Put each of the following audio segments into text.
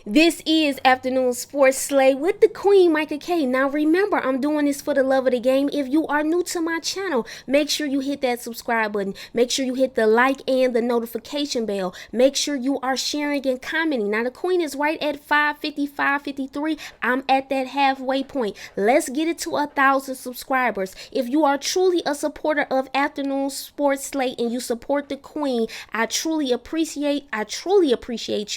This is Afternoon Sports Slay with the Queen, Micah K. Now remember, I'm doing this for the love of the game. If you are new to my channel, make sure you hit that subscribe button. Make sure you hit the like and the notification bell. Make sure you are sharing and commenting. Now the Queen is right at 553. I'm at that halfway point. Let's get it to 1,000 subscribers. If you are truly a supporter of Afternoon Sports Slay and you support the Queen, I truly appreciate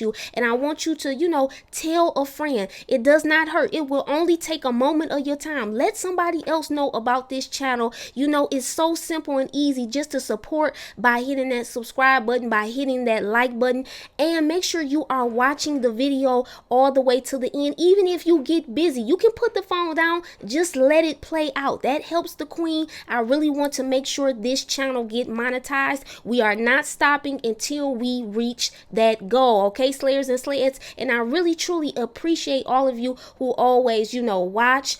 you, and I want you to, tell a friend. It does not hurt. It will only take a moment of your time. Let somebody else know about this channel. It's so simple and easy just to support by hitting that subscribe button, by hitting that like button, and make sure you are watching the video all the way to the end. Even if you get busy, you can put the phone down, just let it play out. That helps the Queen. I really want to make sure this channel get monetized. We are not stopping until we reach that goal, okay, Slayers and Slayettes? And I really truly appreciate all of you who always watch,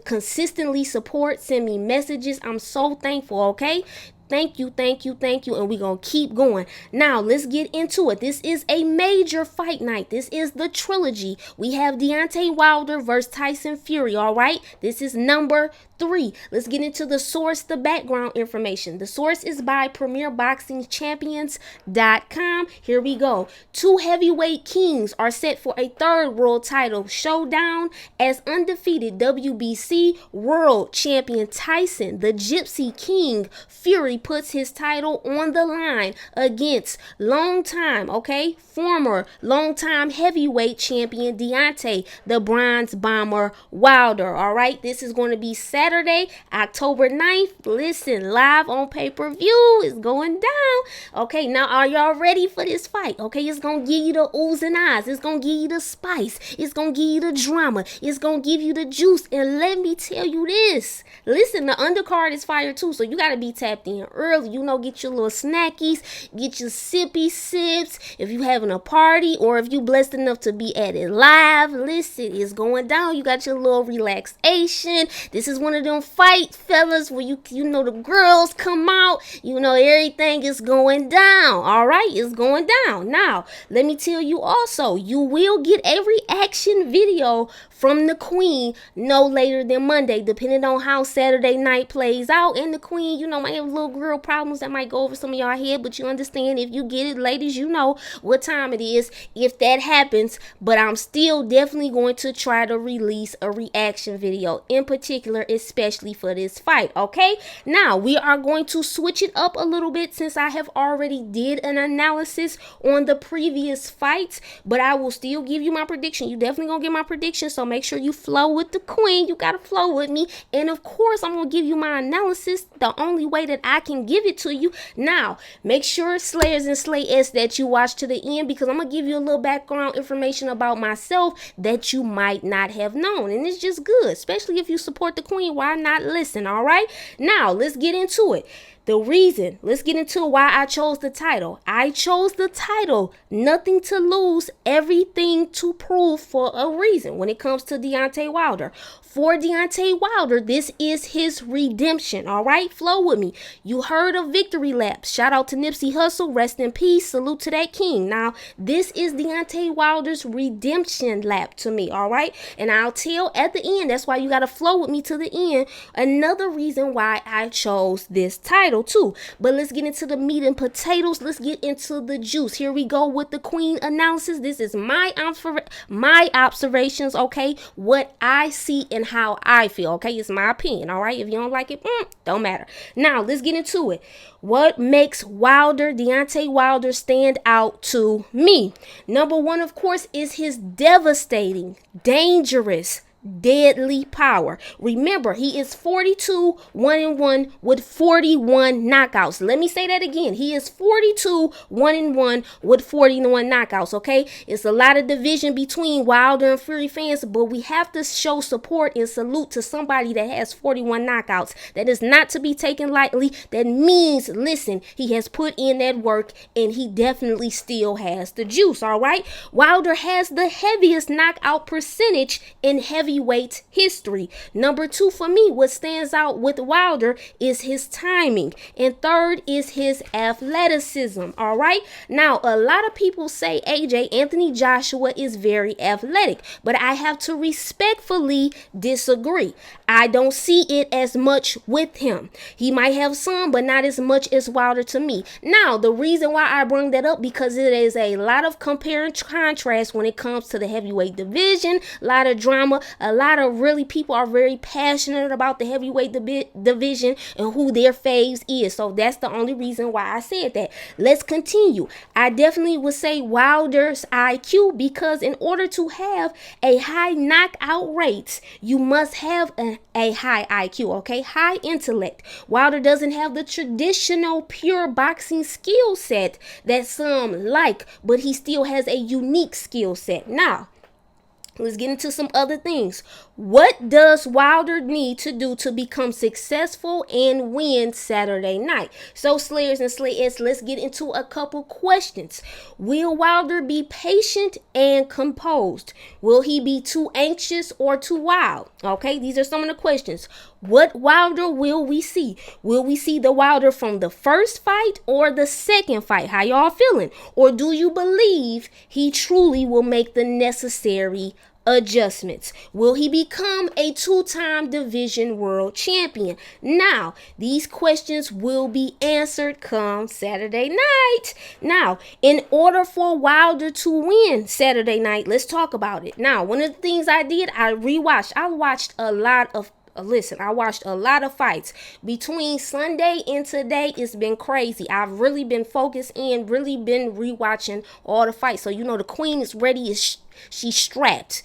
consistently support, send me messages. I'm so thankful, okay? Thank you, and we're going to keep going. Now, let's get into it. This is a major fight night. This is the trilogy. We have Deontay Wilder versus TysonFury, all right? This is number 3. Let's get into the source, the background information. The source is by pbcboxing.com. Here we go. 2 heavyweight kings are set for a 3rd world title showdown as undefeated WBC world champion Tyson, the Gypsy King Fury, puts his title on the line against former longtime heavyweight champion Deontay, the Bronze Bomber Wilder. All right, this is going to be Saturday, October 9th. Listen, live on pay-per-view. It's going down. Okay, now are y'all ready for this fight? Okay, it's going to give you the oohs and ahs. It's going to give you the spice. It's going to give you the drama. It's going to give you the juice. And let me tell you this. Listen, the undercard is fire too, so you got to be tapped in early. Get your little snackies, get your sippy sips. If you having a party or if you blessed enough to be at it live, listen, it's going down. You got your little relaxation. This is one of them fight fellas where the girls come out, everything is going down. All right, it's going down. Now, let me tell you also, you will get a reaction video from the Queen no later than Monday, depending on how Saturday night plays out. And the Queen, might have little girl problems that might go over some of y'all head, but you understand, if you get it, ladies, you know what time it is if that happens. But I'm still definitely going to try to release a reaction video, in particular, especially for this fight, okay? Now, we are going to switch it up a little bit since I have already did an analysis on the previous fights, but I will still give you my prediction. You definitely gonna get my prediction, so make sure you flow with the Queen. You gotta flow with me, and of course, I'm gonna give you my analysis the only way that I can give it to you. Now, make sure, Slayers and Slayettes, that you watch to the end, because I'm gonna give you a little background information about myself that you might not have known, and it's just good, especially if you support the Queen. Why not listen? All right, now let's get into it. Let's get into why I chose the title. I chose the title, nothing to lose, everything to prove, for a reason when it comes to Deontay Wilder. For Deontay Wilder, this is his redemption, all right? Flow with me. You heard of victory laps. Shout out to Nipsey Hussle, rest in peace, salute to that king. Now, this is Deontay Wilder's redemption lap to me, all right? And I'll tell at the end, that's why you got to flow with me to the end, another reason why I chose this title too. But let's get into the meat and potatoes. Let's get into the juice. Here we go with the Queen analysis. This is my observations, okay? What I see and how I feel, okay? It's my opinion, all right? If you don't like it, don't matter. Now, let's get into it. What makes Deontay Wilder, stand out to me? Number 1, of course, is his devastating, dangerous, deadly power. Remember, he is 42 1-1 with 41 knockouts. Let me say that again. He is 42 1-1 with 41 knockouts. Okay, it's a lot of division between Wilder and Fury fans, but we have to show support and salute to somebody that has 41 knockouts. That is not to be taken lightly. That means, listen, he has put in that work, and he definitely still has the juice. All right, Wilder has the heaviest knockout percentage in heavy heavyweight history. Number 2 for me, what stands out with Wilder is his timing. And third is his athleticism. All right. Now, a lot of people say Anthony Joshua is very athletic, but I have to respectfully disagree. I don't see it as much with him. He might have some, but not as much as Wilder to me. Now, the reason why I bring that up, because it is a lot of compare and contrast when it comes to the heavyweight division, a lot of drama, a lot of really people are very passionate about the heavyweight division and who their faves is. So that's the only reason why I said that. Let's continue. I definitely would say Wilder's IQ, because in order to have a high knockout rate, you must have a high IQ, okay? High intellect. Wilder doesn't have the traditional pure boxing skill set that some like, but he still has a unique skill set. Now, let's get into some other things. What does Wilder need to do to become successful and win Saturday night? So, Slayers and Slayettes, let's get into a couple questions. Will Wilder be patient and composed? Will he be too anxious or too wild? Okay, these are some of the questions. What Wilder will we see? Will we see the Wilder from the first fight or the second fight? How y'all feeling? Or do you believe he truly will make the necessary adjustments? Will he become a 2-time division world champion? Now, these questions will be answered come Saturday night. Now, in order for Wilder to win Saturday night, let's talk about it. Now, one of the things I did, I watched a lot of I watched a lot of fights between Sunday and today. It's been crazy. I've really been focused and really been rewatching all the fights. So, the queen is ready. She's strapped,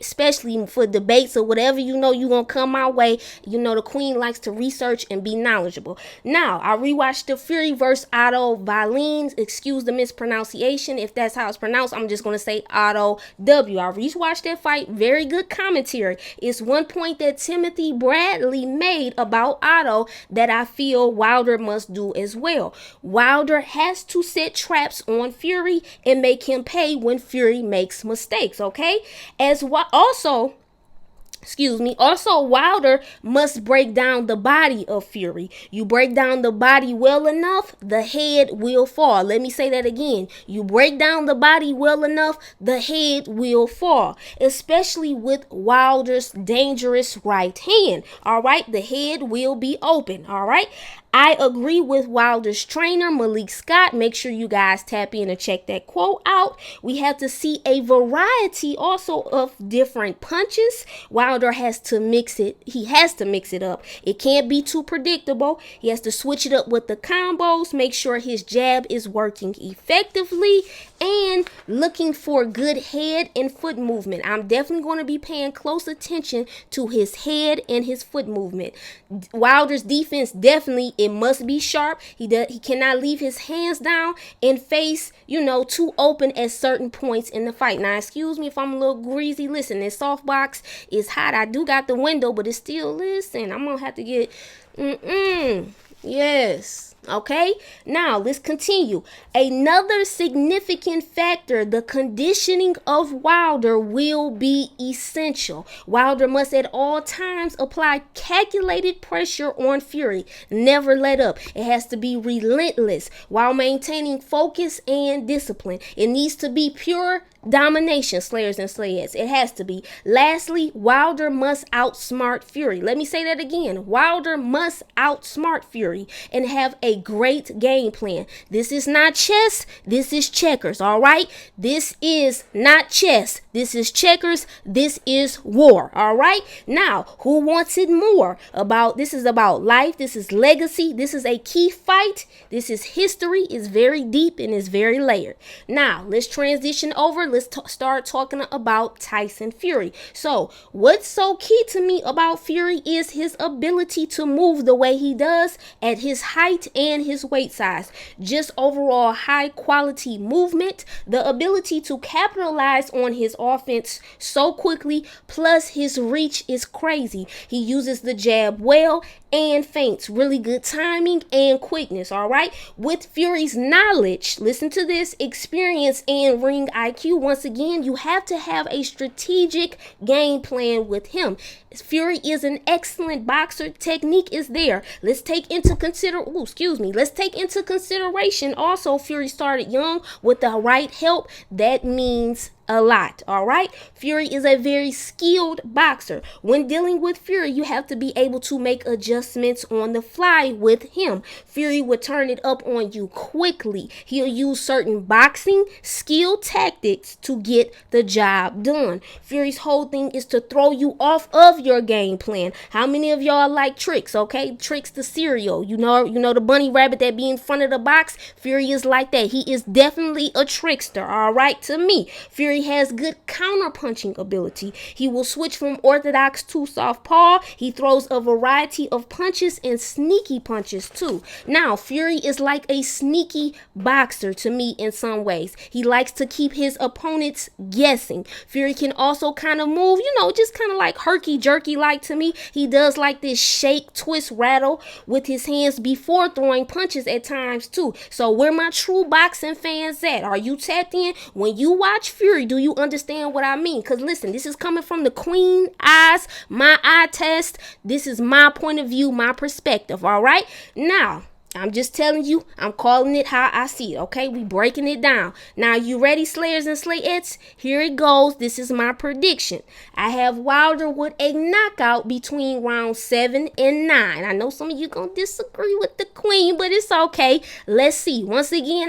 especially for debates or whatever, you're going to come my way. The queen likes to research and be knowledgeable. Now, I rewatched the Fury versus Otto Wallin. Excuse the mispronunciation. If that's how it's pronounced, I'm just going to say Otto W. I rewatched that fight. Very good commentary. It's one point that Timothy Bradley made about Otto that I feel Wilder must do as well. Wilder has to set traps on Fury and make him pay when Fury makes mistakes, okay? Also, Wilder must break down the body of Fury. You break down the body well enough, the head will fall. Let me say that again. You break down the body well enough, the head will fall. Especially with Wilder's dangerous right hand. All right, the head will be open. All right. I agree with Wilder's trainer, Malik Scott. Make sure you guys tap in and check that quote out. We have to see a variety also of different punches. Wilder has to mix it. He has to mix it up. It can't be too predictable. He has to switch it up with the combos. Make sure his jab is working effectively and looking for good head and foot movement. I'm definitely going to be paying close attention to his head and his foot movement. Wilder's defense, definitely, it must be sharp. He cannot leave his hands down and face, too open at certain points in the fight. Now, excuse me if I'm a little greasy. Listen, this softbox is hot. I do got the window, but it's still, listen, I'm going to have to get, yes. Okay, now let's continue. Another significant factor, the conditioning of Wilder will be essential. Wilder must at all times apply calculated pressure on Fury. Never let up. It has to be relentless while maintaining focus and discipline. It needs to be pure domination, Slayers and Slayettes. It has to be. Lastly, Wilder must outsmart Fury. Let me say that again. Wilder must outsmart Fury and have a great game plan. This is not chess. This is checkers. All right. This is not chess. This is checkers. This is war. All right. Now, who wants it more? This is about life. This is legacy. This is a key fight. This is history. It's very deep and it's very layered. Now, let's transition over. Let's start talking about Tyson Fury. So, what's so key to me about Fury is his ability to move the way he does at his height and his weight size. Just overall high quality movement, the ability to capitalize on his offense so quickly, plus his reach is crazy. He uses the jab well and feints. Really good timing and quickness, all right? With Fury's knowledge, listen to this, experience and ring IQ, once again, you have to have a strategic game plan with him. Fury is an excellent boxer. Technique is there. Let's take into consideration also Fury started young. With the right help, that means a lot, all right? Fury is a very skilled boxer. When dealing with Fury, you have to be able to make adjustments on the fly with him. Fury will turn it up on you quickly. He'll use certain boxing skill tactics to get the job done. Fury's whole thing is to throw you off of your game plan. How many of y'all like Tricks, okay? Tricks the cereal. You know the bunny rabbit that be in front of the box? Fury is like that. He is definitely a trickster, all right, to me. Fury has good counter-punching ability. He will switch from orthodox to southpaw. He throws a variety of punches and sneaky punches too. Now, Fury is like a sneaky boxer to me in some ways. He likes to keep his opponents guessing. Fury can also kind of move, just kind of like herky-jerky like to me. He does like this shake, twist, rattle with his hands before throwing punches at times too. So where my true boxing fans at? Are you tapped in? When you watch Fury, do you understand what I mean? Because listen, this is coming from the queen eyes, my eye test. This is my point of view, my perspective, all right? Now, I'm just telling you, I'm calling it how I see it, okay? We breaking it down. Now, you ready, Slayers and Slayettes? Here it goes. This is my prediction. I have Wilder with a knockout between rounds 7 and 9. I know some of you gonna disagree with the queen, but it's okay. Let's see. Once again,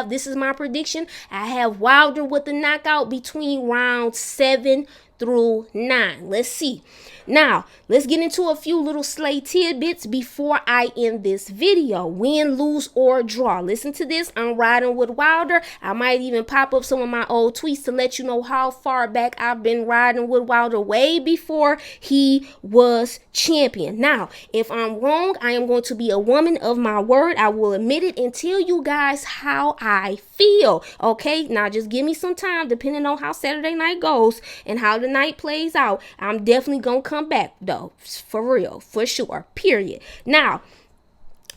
this is my prediction. I have Wilder with a knockout between rounds 7 through 9. Let's see. Now, let's get into a few little Slay tidbits before I end this video. Win, lose, or draw. Listen to this. I'm riding with Wilder. I might even pop up some of my old tweets to let you know how far back I've been riding with Wilder, way before he was champion. Now, if I'm wrong, I am going to be a woman of my word. I will admit it and tell you guys how I feel. Okay? Now, just give me some time, depending on how Saturday night goes and how the night plays out. I'm definitely going to come back though, for real, for sure, period. Now,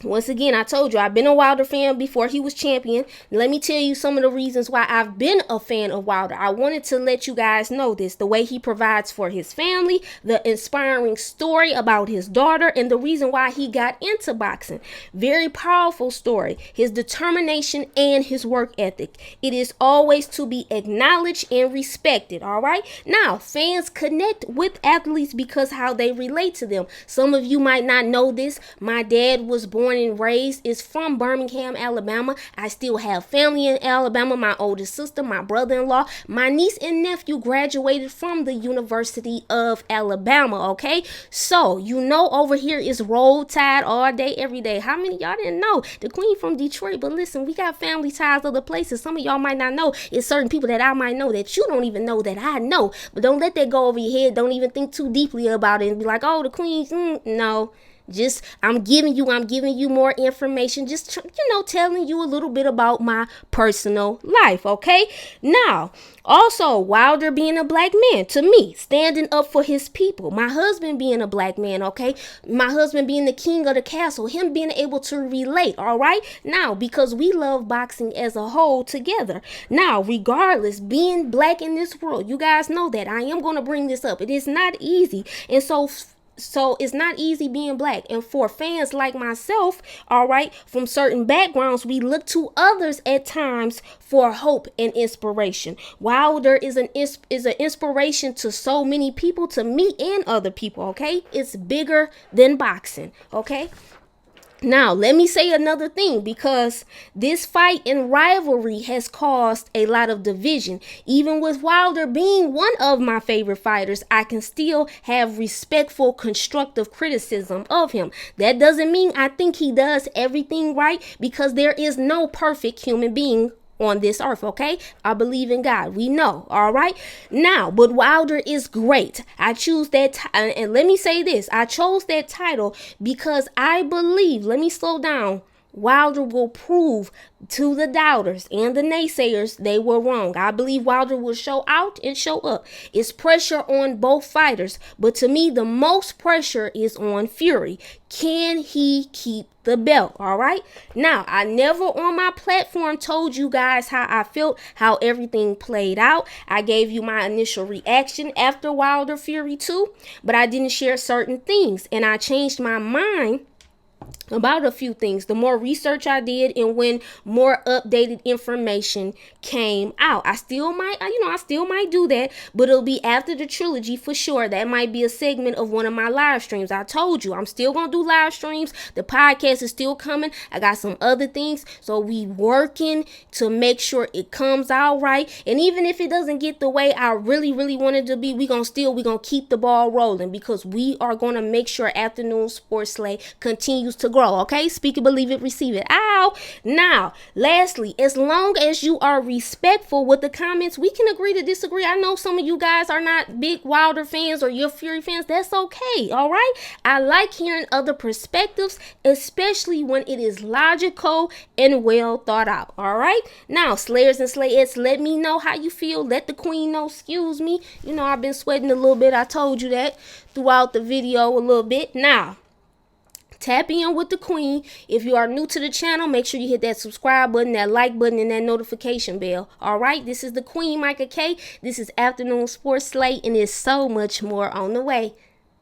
once again, I told you I've been a Wilder fan before he was champion. Let me tell you some of the reasons why I've been a fan of Wilder. I wanted to let you guys know this, the way he provides for his family, the inspiring story about his daughter, and the reason why he got into boxing. Very powerful story. His determination and his work ethic. It is always to be acknowledged and respected, all right? Now, fans connect with athletes because how they relate to them. Some of you might not know this. My dad was born and raised is from Birmingham, Alabama. I still have family in Alabama. My oldest sister, my brother-in-law, my niece and nephew graduated from the University of Alabama, okay? So, over here is Roll Tide all day, every day. How many of y'all didn't know? The queen from Detroit, but listen, we got family ties other places. Some of y'all might not know. It's certain people that I might know that you don't even know that I know. But don't let that go over your head. Don't even think too deeply about it and be like, oh, the queen, no. Just, I'm giving you more information, just, telling you a little bit about my personal life, okay? Now, also, Wilder being a black man, to me, standing up for his people. My husband being a black man, okay? My husband being the king of the castle, him being able to relate, all right? Now, because we love boxing as a whole together. Now, regardless, being black in this world, you guys know that. I am going to bring this up. It is not easy. And so it's not easy being black. And for fans like myself, all right, from certain backgrounds, we look to others at times for hope and inspiration. Wilder is an inspiration to so many people, to me and other people, okay? It's bigger than boxing, okay? Now, let me say another thing, because this fight and rivalry has caused a lot of division. Even with Wilder being one of my favorite fighters, I can still have respectful, constructive criticism of him. That doesn't mean I think he does everything right, because there is no perfect human being on this earth, okay? I believe in God. We know, all right? Now, but Wilder is great. I choose that, and let me say this. I chose that title because I believe, let me slow down Wilder will prove to the doubters and the naysayers they were wrong. I believe Wilder will show out and show up. It's pressure on both fighters, but to me, the most pressure is on Fury. Can he keep the belt? All right. Now, I never on my platform told you guys how I felt, how everything played out. I gave you my initial reaction after Wilder Fury 2, but I didn't share certain things, and I changed my mind about a few things the more research I did and when more updated information came out. I still might do that, but it'll be after the trilogy for sure. That might be a segment of one of my live streams. I told you I'm still gonna do live streams. The podcast is still coming. I got some other things, so we working to make sure it comes out right. And even if it doesn't get the way I really want it to be, we gonna keep the ball rolling, because we are gonna make sure Afternoon Sports Slate continues to grow. Okay, speak it, believe it, receive it. Ow. Now, lastly, as long as you are respectful with the comments, we can agree to disagree. I know some of you guys are not big Wilder fans or your Fury fans. That's okay. All right. I like hearing other perspectives, especially when it is logical and well thought out. All right. Now, Slayers and Slayettes, let me know how you feel. Let the queen know. Excuse me. You know, I've been sweating a little bit. I told you that throughout the video a little bit. Now, tap in with the queen. If you are new to the channel, make sure you hit that subscribe button, that like button, and that notification bell. All right, this is the Queen Micah K. This is Afternoon Sports Slate, and there's so much more on the way.